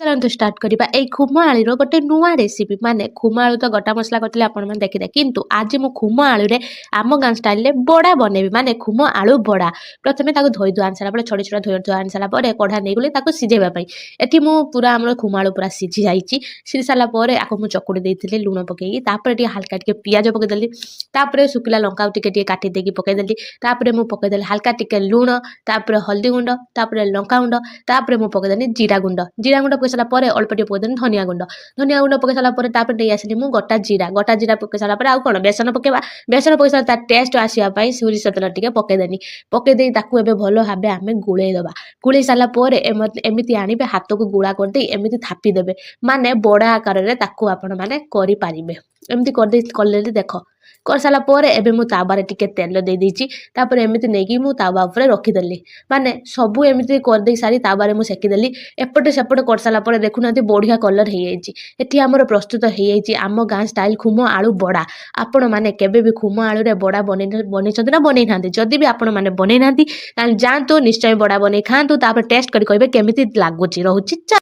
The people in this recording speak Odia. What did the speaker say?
ଚାଲନ୍ତୁ ଷ୍ଟାର୍ଟ କରିବା ଏଇ ଖୁମ ଆଳୁର ଗୋଟେ ନୂଆ ରେସିପି ମାନେ ଖୁମ ଆଳୁ ତ ଗୋଟା ମସଲା କରିଥିଲେ ଆପଣମାନେ ଦେଖିଥିଲେ କିନ୍ତୁ ଆଜି ମୁଁ ଖୁମ ଆଳୁରେ ଆମ ଗାଁ ଷ୍ଟାଇଲରେ ବଡ଼ା ବନେଇବି ମାନେ ଖୁମ ଆଳୁ ବଡ଼ା। ପ୍ରଥମେ ତାକୁ ଧୋଇ ଧୁଆ ଆଣି ସାରିଲା ପରେ ଛୋଟ ଛୋଟ ଧୋଇ ଧୁଆ ଆଣି ସାରିଲା ପରେ କଢ଼ା ନେଇଗଲି ତାକୁ ସିଝେଇବା ପାଇଁ। ଏଠି ମୁଁ ପୁରା ଆମର ଖୁମ ଆଳୁ ପୁରା ସିଝି ଯାଇଛି। ସିଝି ସାରିଲା ପରେ ଆକୁ ମୁଁ ଚକୁଡ଼ି ଦେଇଥିଲି ଲୁଣ ପକେଇକି ତାପରେ ଟିକେ ହାଲକା ଟିକେ ପିଆଜ ପକେଇଦେଲି ତାପରେ ଶୁଖିଲା ଲଙ୍କା ଟିକେ ଟିକେ କାଟି ଦେଇକି ପକେଇଦେଲି ତାପରେ ମୁଁ ପକେଇଦେଲି ହାଲକା ଟିକେ ଲୁଣ ତାପରେ ହଳଦୀ ଗୁଣ୍ଡ ତାପରେ ଲଙ୍କା ଗୁଣ୍ଡ ତାପରେ ମୁଁ ପକେଇଦେଲି ଜିରା ଗୁଣ୍ଡ ପକେଇ ସାରିଲା ପରେ ଅଳ୍ପ ଟିକେ ପକେଇଦେଲି ଧନିଆ ଗୁଣ୍ଡ ପକେଇ ସାରିଲା ପରେ ତାପରେ ନେଇ ଆସିଲି ମୁଁ ଗୋଟା ଜିରା ପକେଇ ସାରିଲା ପରେ ଆଉ କ'ଣ ବେସନ ପକେଇବା ବେସନ ପକେଇ ସାରିଲା ତା ଟେଷ୍ଟ ଆସିବା ପାଇଁ ସୋରିଷ ତେଲ ଟିକେ ପକେଇଦେଲି ପକେଇ ଦେଇ ତାକୁ ଏବେ ଭଲ ଭାବେ ଆମେ ଗୋଳେଇ ଦେବା ଗୋଳେଇ ସାରିଲା ପରେ ଏମିତି ଆଣିବେ ହାତକୁ ଗୁଳା କରିଦେଇ ଏମିତି ଥାପି ଦେବେ ମାନେ ବଡ଼ ଆକାରରେ ତାକୁ ଆପଣମାନେ କରିପାରିବେ। ଏମିତି କଲେ ଦେଖ କରିସାରିଲା ପରେ ଏବେ ମୁଁ ତାୱାରେ ଟିକେ ତେଲ ଦେଇଦେଇଛି ତାପରେ ଏମିତି ନେଇକି ମୁଁ ତାୱା ଉପରେ ରଖିଦେଲି ମାନେ ସବୁ ଏମିତି କରିଦେଇ ସାରି ତାୱାରେ ମୁଁ ସେକିଦେଲି ଏପଟେ ସେପଟେ କରିସାରିଲା ପରେ ଦେଖୁନାହାନ୍ତି ବଢ଼ିଆ କଲର୍ ହେଇଯାଇଛି। ଏଠି ଆମର ପ୍ରସ୍ତୁତ ହେଇଯାଇଛି ଆମ ଗାଁ ଷ୍ଟାଇଲ ଖୁମ ଆଳୁ ବଡ଼ା। ଆପଣମାନେ କେବେ ବି ଖୁମ ଆଳୁରେ ବଡ଼ା ବନେଇଛନ୍ତି ନା ବନେଇନାହାନ୍ତି? ଯଦି ବି ଆପଣମାନେ ବନେଇନାହାନ୍ତି ତାହେଲେ ଯାଆନ୍ତୁ ନିଶ୍ଚୟ ବଡ଼ା ବନେଇ ଖାଆନ୍ତୁ ତାପରେ ଟେଷ୍ଟ କରି କହିବେ କେମିତି ଲାଗୁଛି। ରହୁଛି।